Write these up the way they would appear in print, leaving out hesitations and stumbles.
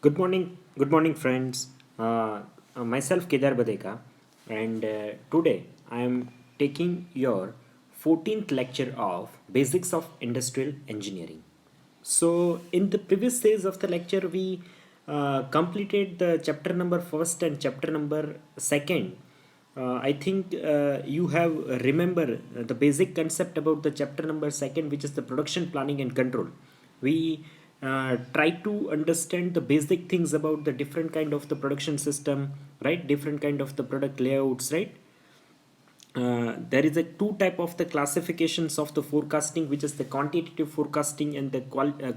Good morning, friends. Myself Kedar Badeka, and today I am taking your 14th lecture of Basics of Industrial Engineering. So, in the previous days of the lecture, we completed the chapter number first and chapter number second. I think you have remember the basic concept about the chapter number second, which is the production planning and control. We try to understand the basic things about the different kind of the production system, right? Different kind of the product layouts, right? There is a two type of the classifications of the forecasting, which is the quantitative forecasting and the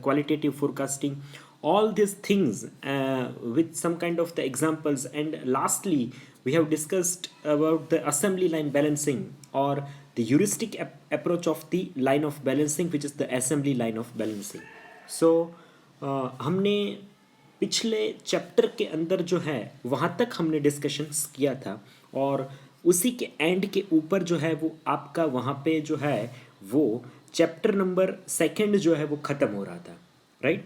qualitative forecasting. All these things with some kind of the examples, and lastly we have discussed about the assembly line balancing or the heuristic approach of the line of balancing, which is the assembly line of balancing. So हमने पिछले chapter के अंदर जो है वहाँ तक हमने discussions किया था, और उसी के एंड के ऊपर जो है वो आपका वहाँ पे जो है वो चैप्टर नंबर सेकंड जो है वो ख़त्म हो रहा था, राइट?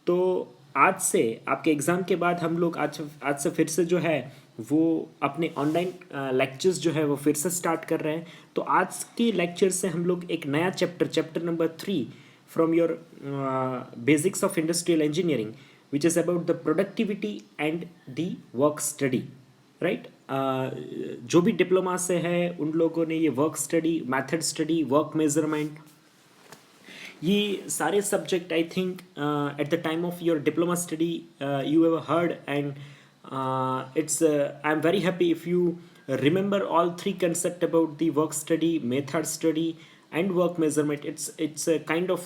तो आज से आपके एग्ज़ाम के बाद हम लोग आज से फिर से जो है वो अपने ऑनलाइन लेक्चर्स जो है वो फिर से स्टार्ट कर रहे हैं। तो आज के लेक्चर से हम लोग एक नया chapter number 3 from your basics of industrial engineering, which is about the productivity and the work study, right? जो भी डिप्लोमा से है उन लोगों ने ये work study, method study, work measurement, ये सारे subject I think at the time of your diploma study you have heard, and it's I'm very happy if you remember all three concept about the work study, method study, and work measurement. It's a kind of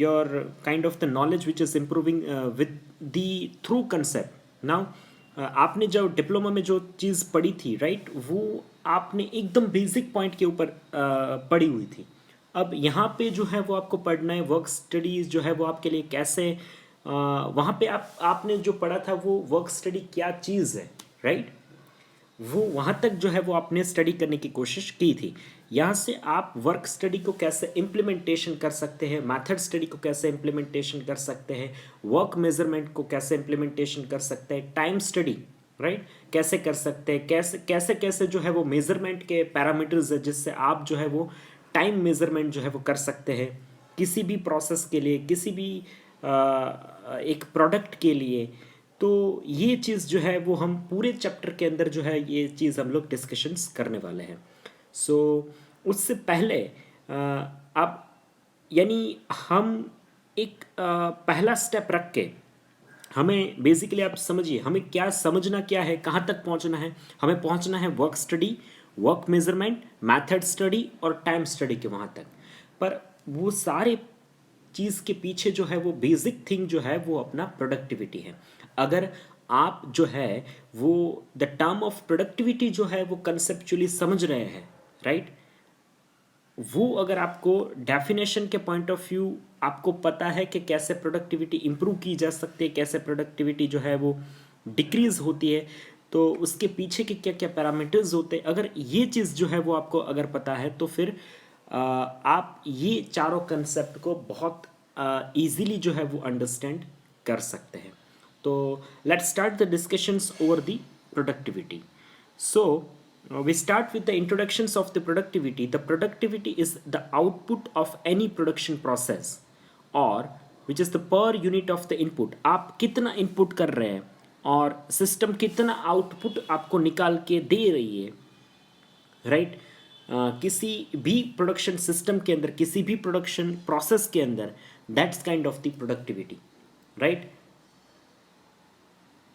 your kind of the knowledge which is improving with the through concept now. आपने जो diploma में जो चीज़ पढ़ी थी, right, वो आपने एकदम basic point के ऊपर पढ़ी हुई थी। अब यहाँ पे जो है वो आपको पढ़ना है वर्क स्टडीज़ जो है वो आपके लिए कैसे वहाँ पे आपने जो पढ़ा था वो वर्क स्टडी क्या चीज़ है, राइट? वो वहाँ तक जो है वो आपने स्टडी करने की कोशिश की थी। यहाँ से आप वर्क स्टडी को कैसे इम्प्लीमेंटेशन कर सकते हैं, मैथड स्टडी को कैसे इम्प्लीमेंटेशन कर सकते हैं, वर्क मेजरमेंट को कैसे इम्प्लीमेंटेशन कर सकते हैं, टाइम स्टडी, राइट, कैसे कर सकते हैं, कैसे कैसे जो है वो मेजरमेंट के पैरामीटर्स है जिससे आप जो है वो टाइम मेजरमेंट जो है वो कर सकते हैं किसी भी प्रोसेस के लिए, किसी भी एक प्रोडक्ट के लिए। तो ये चीज़ जो है वो हम पूरे चैप्टर के अंदर जो है ये चीज़ हम लोग डिस्कशंस करने वाले हैं। सो उससे पहले आप यानी हम एक पहला स्टेप रख के हमें बेसिकली आप समझिए हमें क्या समझना क्या है, कहाँ तक पहुँचना है। हमें पहुँचना है work study, work measurement, method study और टाइम स्टडी के वहाँ तक। पर वो सारे चीज़ के पीछे जो है वो बेसिक थिंग जो है वो अपना प्रोडक्टिविटी है। अगर आप जो है वो द टर्म ऑफ प्रोडक्टिविटी जो है वो कंसेप्चुअली समझ रहे हैं, राइट, वो अगर आपको डेफिनेशन के पॉइंट ऑफ व्यू आपको पता है कि कैसे प्रोडक्टिविटी इंप्रूव की जा सकती है, कैसे प्रोडक्टिविटी जो है वो डिक्रीज होती है, तो उसके पीछे के क्या क्या पैरामीटर्स होते हैं, अगर ये चीज़ जो है वो आपको अगर पता है तो फिर आप ये चारों कंसेप्ट को बहुत इजीली जो है वो अंडरस्टैंड कर सकते हैं। तो let's start the discussions over the productivity. So we start with the introductions of the productivity. The productivity is the output of any production process, or which is the per unit of the input. आप कितना input कर रहे हैं और system कितना output आपको निकाल के दे रही है, राइट? किसी भी प्रोडक्शन सिस्टम के अंदर, किसी भी प्रोडक्शन प्रोसेस के अंदर, that's kind of the productivity, right?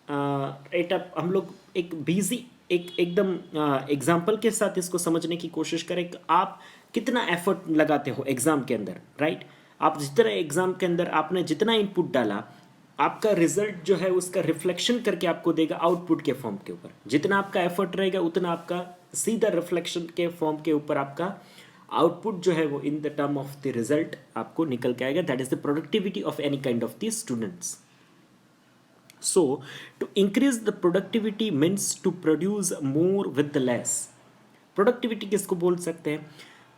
Right, अब हम लोग एक बिजी एकदम एग्जाम्पल के साथ इसको समझने की कोशिश करें कि आप कितना एफर्ट लगाते हो एग्ज़ाम के अंदर, राइट? आप जितना एग्ज़ाम के अंदर आपने जितना इनपुट डाला, आपका रिजल्ट जो है उसका रिफ्लेक्शन करके आपको देगा आउटपुट के फॉर्म के ऊपर। जितना आपका एफर्ट रहेगा उतना आपका सीधा रिफ्लेक्शन के फॉर्म के ऊपर आपका आउटपुट जो है वो in the term of the result आपको निकल के आएगा। That is the productivity of any kind of the students. So, to increase the productivity means to produce more with the less. Productivity किसको बोल सकते हैं?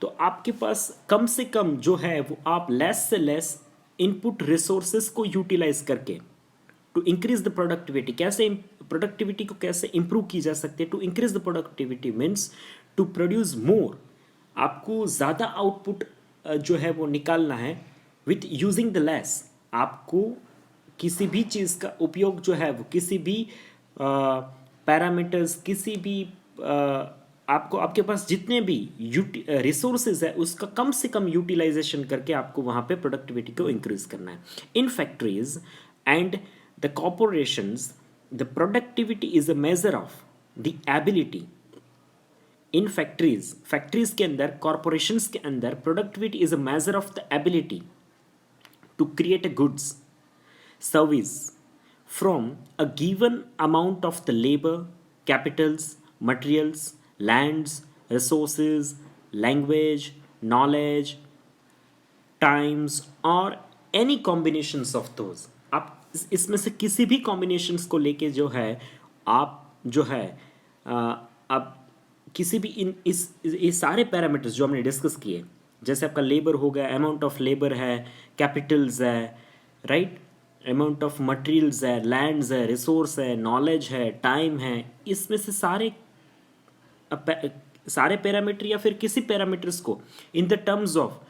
तो आपके पास कम से कम जो है वो आप लेस से लेस इनपुट रिसोर्सेस को यूटिलाइज करके टू इंक्रीज द प्रोडक्टिविटी, कैसे प्रोडक्टिविटी को कैसे इंप्रूव की जा सकती है। To increase the productivity means to produce more, आपको ज़्यादा आउटपुट जो है वो निकालना है विथ यूजिंग द लेस। आपको किसी भी चीज़ का उपयोग जो है वो किसी भी पैरामीटर्स, किसी भी आपको आपके पास जितने भी रिसोर्सेज है उसका कम से कम यूटिलाइजेशन करके आपको वहाँ पे प्रोडक्टिविटी को इंक्रीज करना है। In factories and the corporations the productivity is a measure of the ability. In factories के अंदर, कॉरपोरेशंस के अंदर productivity is a measure of the ability to create a goods service from a given amount of the labor, capitals, materials, lands, resources, language, knowledge, times or any combinations of those। आप इसमें से किसी भी combinations को लेके जो है आप जो है आप किसी भी इन इस ये सारे पैरामीटर्स जो हमने डिस्कस किए, जैसे आपका लेबर हो गया, अमाउंट ऑफ लेबर है, कैपिटल्स है, राइट, अमाउंट ऑफ मटेरियल्स है, लैंड्स है, रिसोर्स है, नॉलेज है, टाइम है, इसमें से सारे पैरामीटर या फिर किसी पैरामीटर्स को इन द टर्म्स ऑफ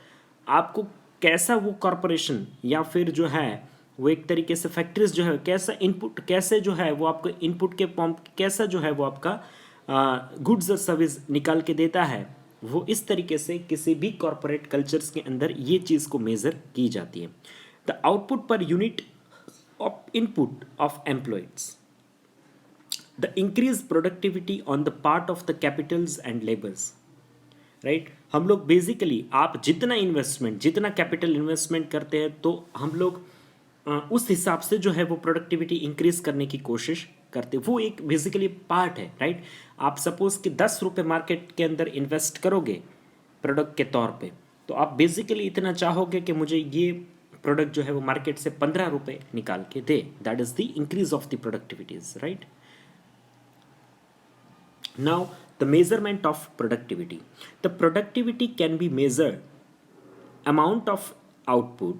आपको कैसा वो कॉरपोरेशन या फिर जो है वो एक तरीके से फैक्ट्रीज जो है कैसा इनपुट, कैसे जो है वो आपको इनपुट के फॉर्म कैसा जो है वो आपका गुड्स और सर्विस निकाल के देता है, वो इस तरीके से किसी भी कॉरपोरेट कल्चर्स के अंदर ये चीज़ को मेज़र की जाती है। The output per unit of input of employees, the increased productivity on the part of the capitals and labors, right। हम लोग बेसिकली आप जितना इन्वेस्टमेंट, जितना कैपिटल इन्वेस्टमेंट करते हैं तो हम लोग उस हिसाब से जो है वो प्रोडक्टिविटी इंक्रीज करने की कोशिश करते हैं। वो एक बेसिकली पार्ट है, राइट। आप सपोज कि 10 रुपये मार्केट के अंदर इन्वेस्ट करोगे प्रोडक्ट के तौर पे, तो आप बेसिकली इतना चाहोगे कि मुझे ये प्रोडक्ट जो है वो मार्केट से 15 रुपये निकाल के दे। That is the increase of the productivities, right. Now the measurement of productivity, the productivity can be measured amount of output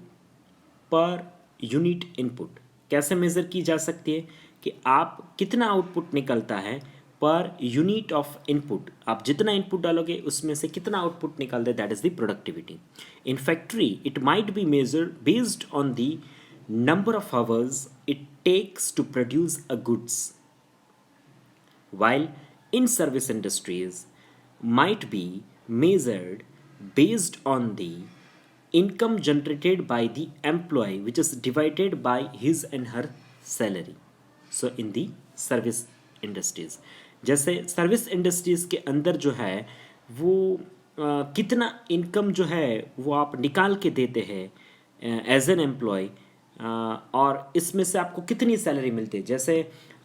per unit input. कैसे मेजर की जा सकती है कि आप कितना आउटपुट निकलता है पर यूनिट ऑफ इनपुट, आप जितना इनपुट डालोगे उसमें से कितना आउटपुट निकाल दे, that is the productivity. In factory it might be measured based on the number of hours it takes to produce a goods, while in service industries might be measured based on the income generated by the employee which is divided by his and her salary। so in the service industries, जैसे service industries के अंदर जो है वो कितना income जो है वो आप निकाल के देते हैं एज एन एम्प्लॉय, और इसमें से आपको कितनी सैलरी मिलती है। जैसे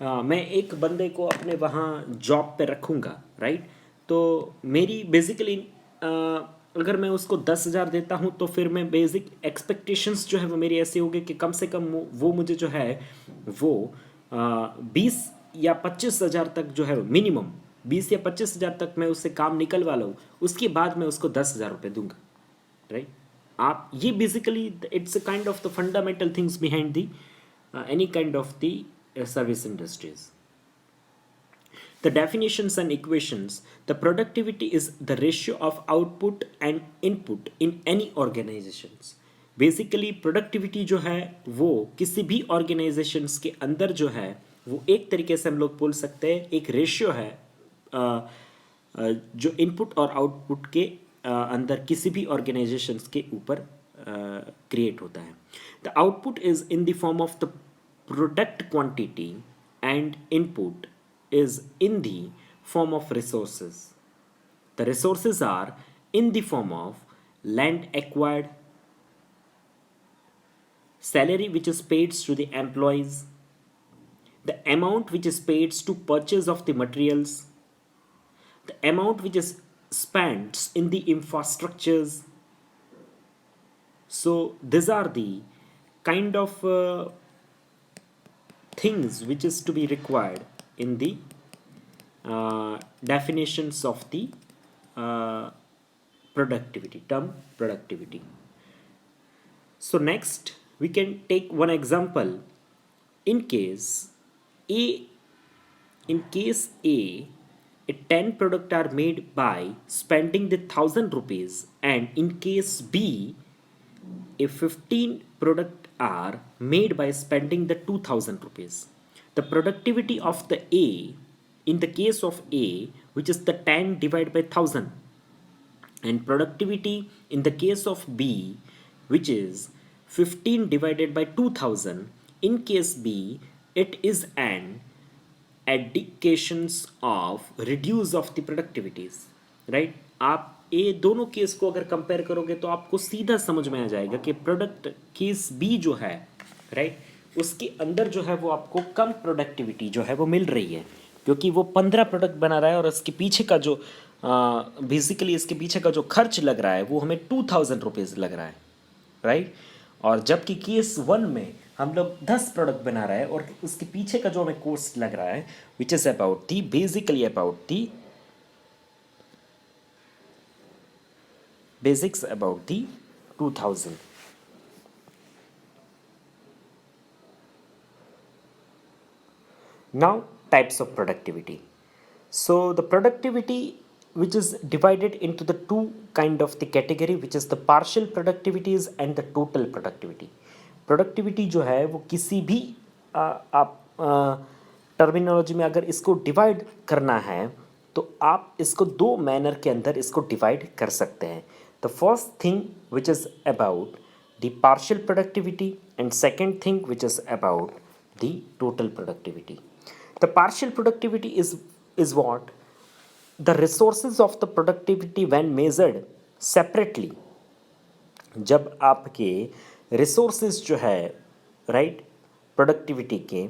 मैं एक बंदे को अपने वहाँ जॉब पे रखूँगा, राइट, तो मेरी बेसिकली अगर मैं उसको 10,000 देता हूँ तो फिर मैं बेसिक एक्सपेक्टेशंस जो है वो मेरी ऐसी होगी कि कम से कम वो मुझे जो है वो 20 या 25,000 तक जो है मिनिमम 20 या 25,000 तक मैं उससे काम निकलवा लूँ, उसके बाद मैं उसको 10,000 रुपये दूंगा, राइट। आप ये basically it's a kind of the fundamental things behind the any kind of the service industries. The definitions and equations, the productivity is the ratio of output and input in any organizations। Basically productivity जो है वो किसी भी organisations के अंदर जो है वो एक तरीके से हम लोग बोल सकते हैं एक रेशियो है जो इनपुट और आउटपुट के अंदर किसी भी ऑर्गेनाइजेशंस के ऊपर क्रिएट होता है। The output is in the form of the product quantity and input is in the form of resources. The resources are in the form of land acquired, salary which is paid to the employees, the amount which is paid to purchase of the materials, the amount which is spent in the infrastructures. So these are the kind of things which is to be required in the definitions of the productivity term productivity। So next we can take one example. In case A, in case a 10 product are made by spending the 1000 rupees, and in case B, a 15 product are made by spending the 2000 rupees. The productivity of the A, in the case of A, which is the 10 divided by 1000, and productivity in the case of B, which is 15 divided by 2000. In case B, it is an indications of reduce of the productivities, right. आप ये दोनों case को अगर compare करोगे तो आपको सीधा समझ में आ जाएगा कि प्रोडक्ट केस बी जो है, राइट, उसके अंदर जो है वो आपको कम प्रोडक्टिविटी जो है वो मिल रही है, क्योंकि वो 15 प्रोडक्ट बना रहा है और इसके पीछे का जो बेसिकली इसके पीछे का जो खर्च लग रहा है वो हमें 2000 रुपीज़ लग रहा है, राइट। और जबकि केस वन में हम लोग 10 प्रोडक्ट बना रहे हैं और उसके पीछे का जो हमें कॉस्ट लग रहा है which is about the basically about the basics about the 2000. Now types of productivity. So the productivity which is divided into the two kind of the category, which is the partial productivities and the total productivity. Productivity जो है वो किसी भी आप terminology में अगर इसको divide करना है तो आप इसको दो मैनर के अंदर इसको डिवाइड कर सकते हैं. The first thing which is about the partial productivity and second thing which is about the total productivity. The partial productivity is what the resources of the productivity when measured separately. जब आपके resources जो है right productivity के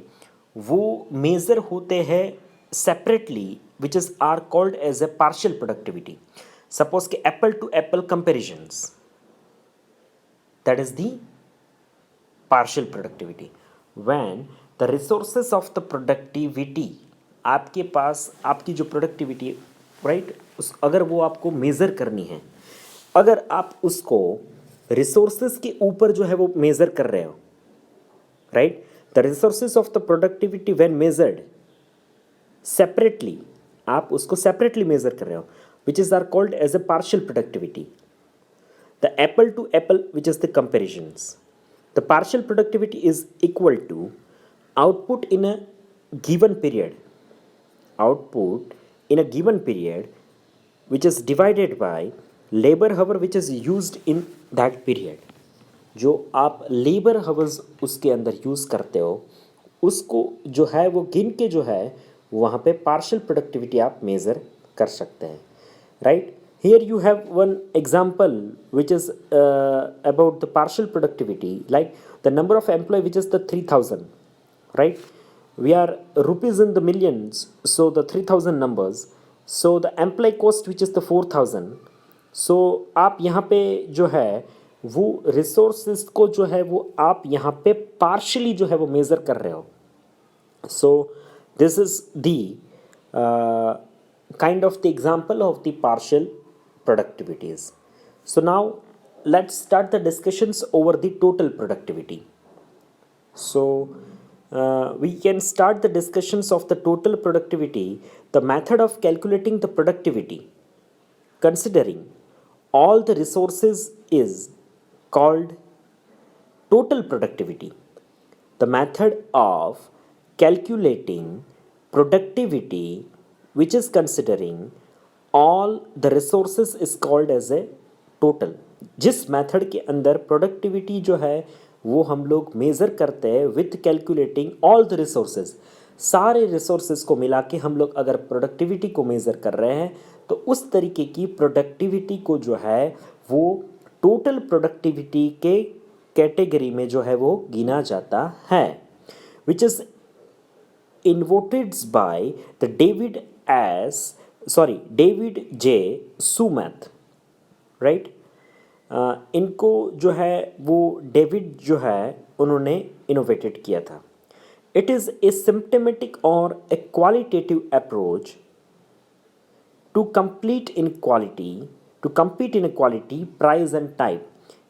वो measure होते हैं separately which is are called as a partial productivity. Suppose के apple to apple comparisons, that is the partial productivity. When the resources of the productivity, आपके पास आपकी जो प्रोडक्टिविटी राइट उस अगर वो आपको मेज़र करनी है, अगर आप उसको रिसोर्सेज के ऊपर जो है वो मेज़र कर रहे हो, right, the resources of the productivity when measured separately, आप उसको सेपरेटली मेज़र कर रहे हो which is are called as a partial productivity. The apple to apple which is the comparisons, the partial productivity is equal to output in a given period, output in a given period which is divided by labor hour which is used in that period. जो आप labour hours उसके अंदर use करते हो उसको जो है वो गिन के जो है वहाँ पे पार्शियल प्रोडक्टिविटी आप मेज़र कर सकते हैं, right. Here you have one example which is about the partial productivity, like the number of employ which is the 3000, right. We are rupees in the millions, so the 3000 numbers, so the employee cost which is the 4000. so आप यहाँ पे जो है वो resources को जो है वो आप यहाँ पे partially जो है वो measure कर रहे हो. so this is the kind of the example of the partial productivities. So now let's start the discussions over the total productivity. So we can start the discussions of the total productivity. The method of calculating the productivity considering all the resources is called total productivity. The method of calculating productivity which is considering all the resources is called as a total. जिस method के अंदर productivity जो है वो हम लोग measure करते हैं with calculating all the resources, सारे रिसोर्सेज को मिला के हम लोग अगर प्रोडक्टिविटी को मेज़र कर रहे हैं तो उस तरीके की प्रोडक्टिविटी को जो है वो टोटल प्रोडक्टिविटी के कैटेगरी में जो है वो गिना जाता है, which is invented by the David J Sumanth, right. इनको जो है वो डेविड जो है उन्होंने इनोवेटेड किया था. इट इज़ ए सिम्टमेटिक और a qualitative approach to compete in quality price and type.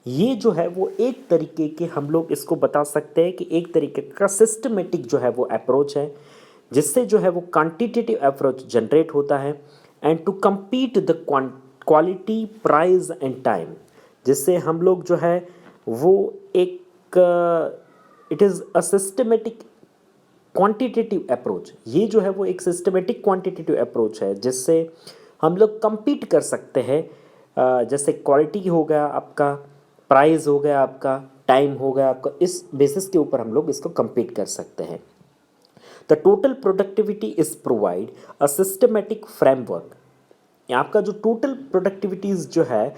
ये जो है वो एक तरीके के हम लोग इसको बता सकते हैं कि एक तरीके का सिस्टमेटिक जो है वो अप्रोच है, जिससे जो है वो क्वांटिटेटिव अप्रोच जनरेट होता है and to compete the quality price and time, जिससे हम लोग जो है वो एक it is a systematic quantitative approach, ये जो है वो एक सिस्टमेटिक क्वांटिटेटिव अप्रोच है जिससे हम लोग compete कर सकते हैं। जैसे क्वालिटी हो गया आपका, प्राइस हो गया आपका, टाइम हो गया आपका, इस बेसिस के ऊपर हम लोग इसको compete कर सकते हैं। The total productivity is provide a systematic framework. आपका जो टोटल प्रोडक्टिविटीज जो है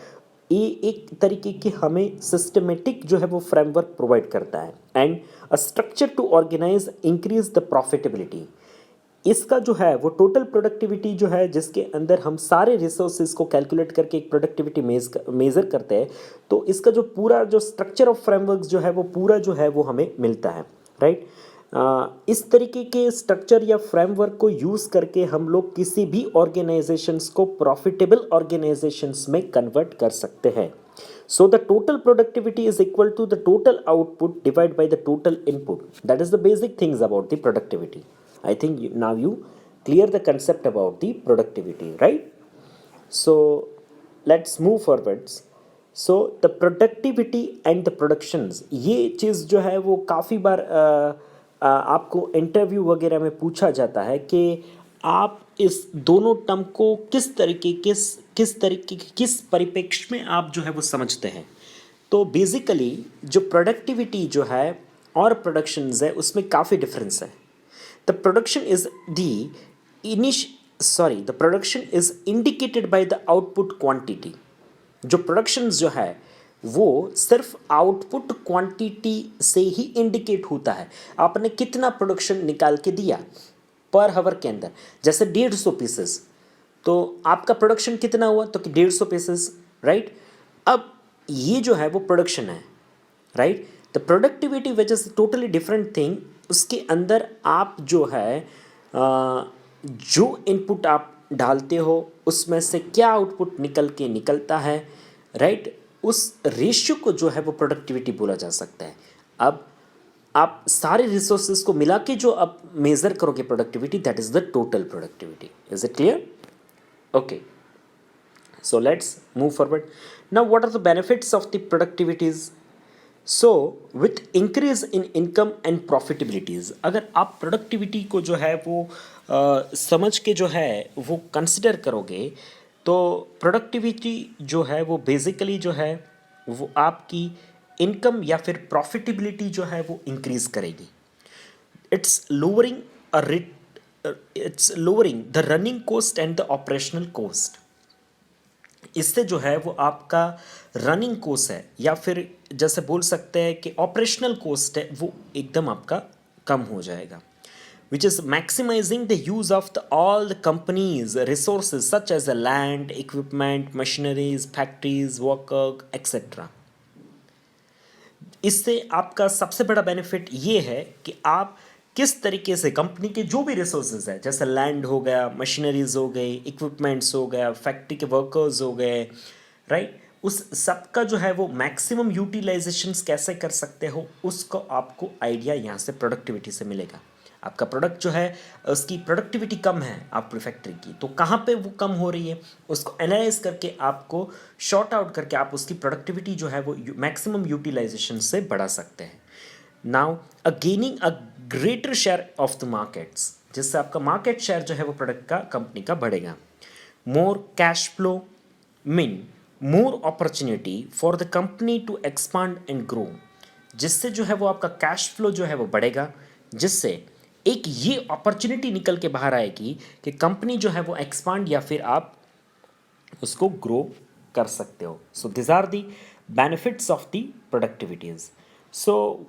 ये एक तरीके की हमें सिस्टमेटिक जो है वो फ्रेमवर्क प्रोवाइड करता है and a structure to organise increase the profitability. इसका जो है वो टोटल प्रोडक्टिविटी जो है जिसके अंदर हम सारे रिसोर्सेज को कैलकुलेट करके एक प्रोडक्टिविटी मेज़र करते हैं, तो इसका जो पूरा जो स्ट्रक्चर ऑफ फ्रेमवर्क जो है वो पूरा जो है वो हमें मिलता है, राइट। इस तरीके के स्ट्रक्चर या फ्रेमवर्क को यूज़ करके हम लोग किसी भी ऑर्गेनाइजेशंस को प्रॉफिटेबल ऑर्गेनाइजेशंस में कन्वर्ट कर सकते हैं। So the total productivity is equal to the total output divided by the total input. That is the basic things about the productivity. I think now you clear the concept about the productivity, right? So let's move forwards. So the productivity and the productions, ये चीज़ जो है वो काफ़ी बार आपको interview वगैरह में पूछा जाता है कि आप इस दोनों टर्म को किस परिप्रेक्ष्य में आप जो है वो समझते हैं। तो बेसिकली जो प्रोडक्टिविटी जो है और प्रोडक्शंस है उसमें काफ़ी डिफरेंस है। The production is the the production is indicated by the output quantity. जो प्रोडक्शंस जो है वो सिर्फ आउटपुट क्वांटिटी से ही इंडिकेट होता है, आपने कितना प्रोडक्शन निकाल के दिया पर हावर के अंदर। जैसे 150 पीसेस, तो आपका प्रोडक्शन कितना हुआ, तो कि 150 पीसेस, राइट। अब ये जो है वो प्रोडक्शन है, right. The productivity which is totally different thing. उसके अंदर आप जो है जो इनपुट आप डालते हो उसमें से क्या आउटपुट निकलता है, राइट। उस रेशियो को जो है वो प्रोडक्टिविटी बोला जा सकता है। अब आप सारे रिसोर्सेज को मिला के जो आप मेजर करोगे productivity, that is the total productivity. Is it clear? Okay, so let's move forward. Now what are the benefits of the productivities? So with increase in income and profitabilities, अगर आप productivity को जो है वो समझ के जो है वो कंसिडर करोगे, तो प्रोडक्टिविटी जो है वो बेसिकली जो है वो आपकी इनकम या फिर प्रॉफिटेबिलिटी जो है वो इंक्रीज करेगी। It's lowering the running cost and the operational cost. इससे जो है वो आपका रनिंग कॉस्ट है या फिर जैसे बोल सकते हैं कि ऑपरेशनल कॉस्ट है, वो एकदम आपका कम हो जाएगा। which is maximizing the use of all the companies resources such as the land, equipment, machineries, factories, worker, etc. इससे आपका सबसे बड़ा बेनिफिट ये है कि आप किस तरीके से कंपनी के जो भी रिसोर्सेज है, जैसे लैंड हो गया, मशीनरीज हो गई, इक्विपमेंट्स हो गया, फैक्ट्री के वर्कर्स हो गए, राइट, उस सब का जो है वो मैक्सिमम यूटिलाइजेशंस कैसे कर सकते हो, उसको आपको आइडिया यहाँ से प्रोडक्टिविटी से मिलेगा। आपका प्रोडक्ट जो है उसकी प्रोडक्टिविटी कम है आपकी फैक्ट्री की, तो कहाँ पे वो कम हो रही है उसको एनालाइज करके आपको शॉर्ट आउट करके आप उसकी प्रोडक्टिविटी जो है वो मैक्सिमम यूटिलाइजेशन से बढ़ा सकते हैं। Now gaining a greater share of the markets, जिससे आपका मार्केट शेयर जो है वो प्रोडक्ट का कंपनी का बढ़ेगा। More cash flow mean more opportunity for the company to expand and grow, जिससे जो है वो आपका कैश फ्लो जो है वो बढ़ेगा, जिससे एक ये अपॉर्चुनिटी निकल के बाहर आएगी कि कंपनी जो है वो एक्सपांड या फिर आप उसको ग्रो कर सकते हो। So this are the benefits of the productivities. So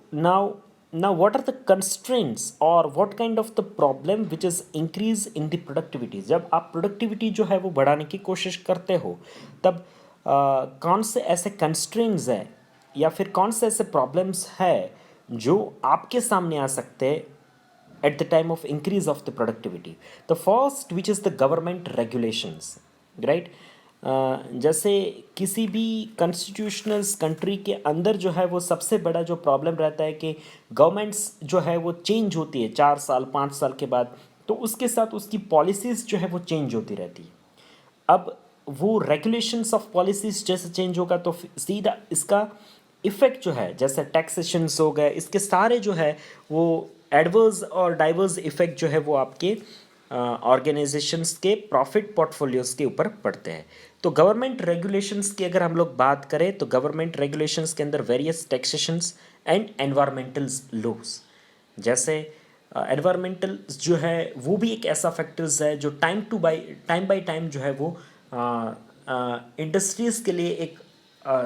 now what are the constraints or what kind of the problem which is increase in the productivity? जब आप प्रोडक्टिविटी जो है वो बढ़ाने की कोशिश करते हो, तब कौन से ऐसे constraints है या फिर कौन से ऐसे प्रॉब्लम्स है जो आपके सामने आ सकते हैं at the time of increase of the productivity? The first, which is the government regulations, right? जैसे किसी भी कॉन्स्टिट्यूशनल कंट्री के अंदर जो है वो सबसे बड़ा जो प्रॉब्लम रहता है कि गवर्नमेंट्स जो है वो चेंज होती है 4 साल 5 साल के बाद, तो उसके साथ उसकी पॉलिसीज़ जो है वो चेंज होती रहती है। अब वो रेगुलेशंस ऑफ पॉलिसीज जैसे चेंज होगा तो सीधा इसका इफेक्ट जो है, जैसे टैक्सेशंस हो गए, इसके सारे जो है वो एडवर्स और डाइवर्स इफेक्ट जो है वो आपके ऑर्गेनाइजेशंस के प्रॉफिट पोर्टफोलियोज के ऊपर पड़ते हैं। तो गवर्नमेंट रेगुलेशंस की अगर हम लोग बात करें तो गवर्नमेंट रेगुलेशंस के अंदर various taxations and environmental loss, जैसे एनवायरमेंटल जो है वो भी एक ऐसा फैक्टर्स है जो टाइम बाय टाइम जो है वो इंडस्ट्रीज़ के लिए एक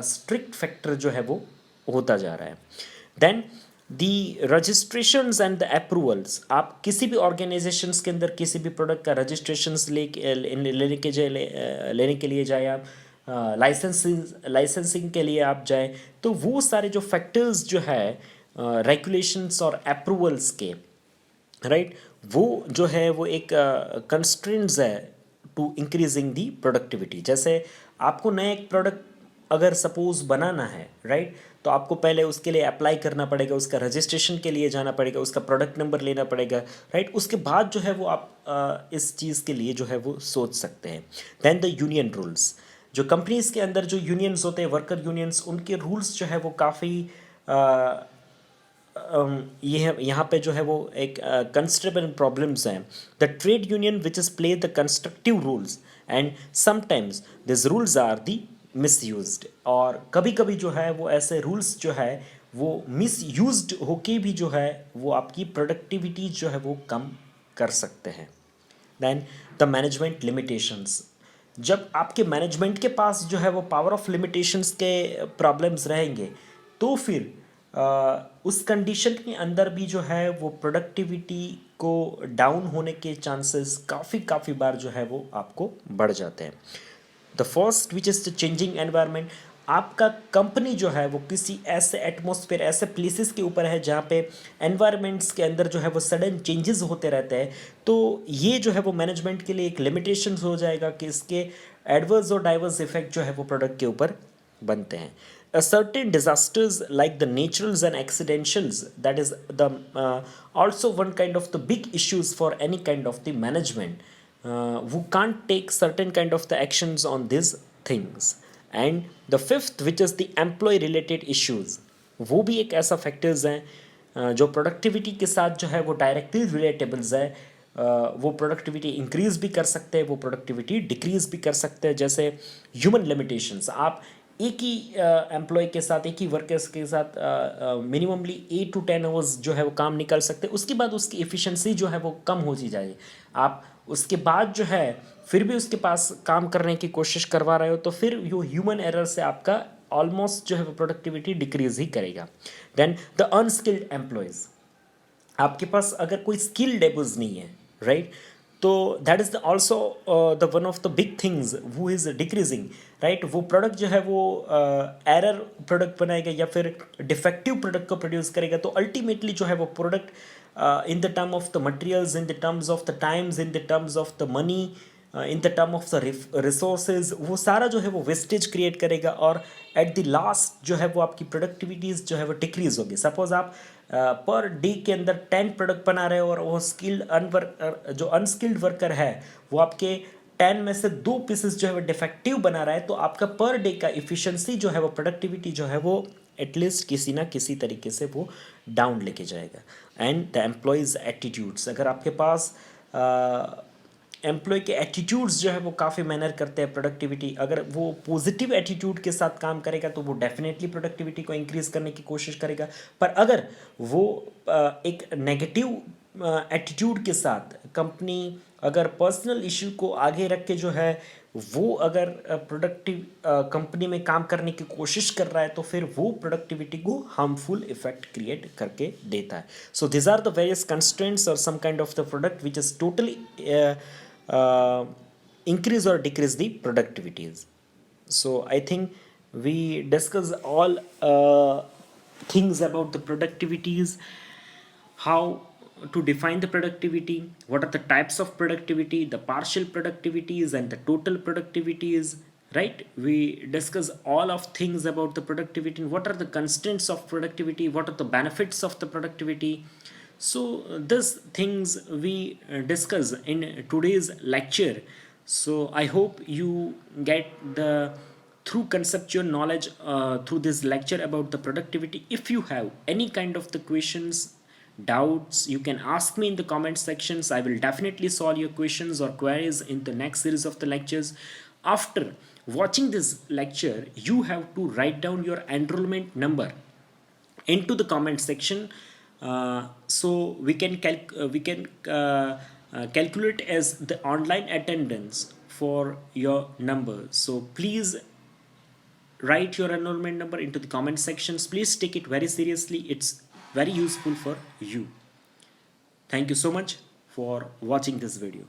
स्ट्रिक्ट फैक्टर जो है वो होता जा रहा है। Then the registrations and the approvals, आप किसी भी ऑर्गेनाइजेशंस के अंदर किसी भी प्रोडक्ट का रजिस्ट्रेशंस लेने के लिए जाए आप, लाइसेंसिंग के लिए आप जाए, तो वो सारे जो फैक्टर्स जो है रेगुलेशंस और अप्रूवल्स के, राइट, वो जो है वो एक कंस्ट्रेंट्स है टू इंक्रीजिंग दी प्रोडक्टिविटी। जैसे आपको नया एक प्रोडक्ट अगर सपोज बनाना है, राइट, तो आपको पहले उसके लिए अप्लाई करना पड़ेगा, उसका रजिस्ट्रेशन के लिए जाना पड़ेगा, उसका प्रोडक्ट नंबर लेना पड़ेगा, राइट, उसके बाद जो है वो आप इस चीज़ के लिए जो है वो सोच सकते हैं। देन द यूनियन रूल्स, जो कंपनीज के अंदर जो यूनियंस होते हैं, वर्कर यूनियंस, उनके रूल्स जो है वो काफ़ी ये है, यहाँ पे जो है वो एक कंसिडरेबल प्रॉब्लम्स हैं। The trade union which is play the constructive rules and sometimes this rules are the misused, और कभी कभी जो है वो ऐसे रूल्स जो है वो मिसयूज्ड होके भी जो है वो आपकी प्रोडक्टिविटी जो है वो कम कर सकते हैं। देन द मैनेजमेंट लिमिटेशंस, जब आपके मैनेजमेंट के पास जो है वो पावर ऑफ लिमिटेशंस के प्रॉब्लम्स रहेंगे, तो फिर उस कंडीशन के अंदर भी जो है वो प्रोडक्टिविटी को डाउन होने के चांसेस काफ़ी बार जो है वो आपको बढ़ जाते हैं। The first which is the changing environment, आपका कंपनी जो है वो किसी ऐसे एटमॉस्फेयर, ऐसे प्लेसेस के ऊपर है जहाँ पे एनवायरनमेंट्स के अंदर जो है वो सडन चेंजेस होते रहते हैं, तो ये जो है वो मैनेजमेंट के लिए एक लिमिटेशंस हो जाएगा कि इसके एडवर्स और डाइवर्स इफेक्ट जो है वो प्रोडक्ट के ऊपर बनते हैं। Certain disasters like the naturals and accidentals, that is the also one kind of the big issues for any kind of the management, who can't take certain kind of the actions on these things. And the fifth which is the employee related issues, वो भी एक ऐसा factors हैं जो productivity के साथ जो है वो डायरेक्टली रिलेटेबल्स है। वो प्रोडक्टिविटी इंक्रीज़ भी कर सकते हैं, वो प्रोडक्टिविटी डिक्रीज़ भी कर सकते हैं। जैसे ह्यूमन लिमिटेशंस, आप एक ही एम्प्लॉय के साथ, एक ही वर्कर्स के साथ मिनिममली 8 to 10 आवर्स जो है वो काम निकाल सकते हैं, उसके बाद उसकी एफिशिएंसी जो है वो कम होती जाएगी। आप उसके बाद जो है फिर भी उसके पास काम करने की कोशिश करवा रहे हो, तो फिर यो ह्यूमन एरर से आपका ऑलमोस्ट जो है वो प्रोडक्टिविटी डिक्रीज ही करेगा। देन द अनस्किल्ड एम्प्लॉयज़, आपके पास अगर कोई स्किल लेवल्स नहीं है, राइट, तो that is also the one of the big things who is decreasing, right. वो प्रोडक्ट जो है वो एरर प्रोडक्ट बनाएगा या फिर डिफेक्टिव प्रोडक्ट को प्रोड्यूस करेगा, तो अल्टीमेटली जो है वो product in the term of the materials, in the terms of the times, in the terms of the money, in the term of the resources, वो सारा जो है वो वेस्टेज क्रिएट करेगा, और एट द लास्ट जो है वो आपकी प्रोडक्टिविटीज़ जो है वो डिक्रीज होगी। सपोज आप पर डे के अंदर 10 प्रोडक्ट बना रहे हो, और वो जो अनस्किल्ड वर्कर है वो आपके 10 में से 2 पीसेस जो है वो डिफेक्टिव बना रहा है, तो आपका पर डे का इफिशिएंसी जो है वो, प्रोडक्टिविटी जो है वो एटलीस्ट किसी ना किसी तरीके से वो डाउन लेके जाएगा। एंड द एम्प्लॉयज़ एटीट्यूड्स, अगर आपके पास एम्प्लॉय के एटीट्यूड्स जो है वो काफ़ी मैनर करते हैं प्रोडक्टिविटी, अगर वो पॉजिटिव एटीट्यूड के साथ काम करेगा तो वो डेफिनेटली प्रोडक्टिविटी को इंक्रीज़ करने की कोशिश करेगा। पर अगर वो एक नेगेटिव एटीट्यूड के साथ कंपनी अगर पर्सनल इशू को आगे रख के जो है वो अगर प्रोडक्टिव कंपनी में काम करने की कोशिश कर रहा है, तो फिर वो प्रोडक्टिविटी को हार्मफुल इफेक्ट क्रिएट करके देता है। So this are the various constraints और some kind of the product which is totally increase or decrease the productivities. So I think we discuss all things about the productivities, how to define the productivity, what are the types of productivity, the partial productivities and the total productivities, right? We discuss all of things about the productivity and what are the constraints of productivity, what are the benefits of the productivity. So these things we discuss in today's lecture. So I hope you get the through conceptual knowledge through this lecture about the productivity. If you have any kind of the questions, doubts, you can ask me in the comment sections. I will definitely solve your questions or queries in the next series of the lectures. After watching this lecture, you have to write down your enrollment number into the comment section, so we can calculate as the online attendance for your number. So please write your enrollment number into the comment sections. Please take it very seriously, it's very useful for you. Thank you so much for watching this video.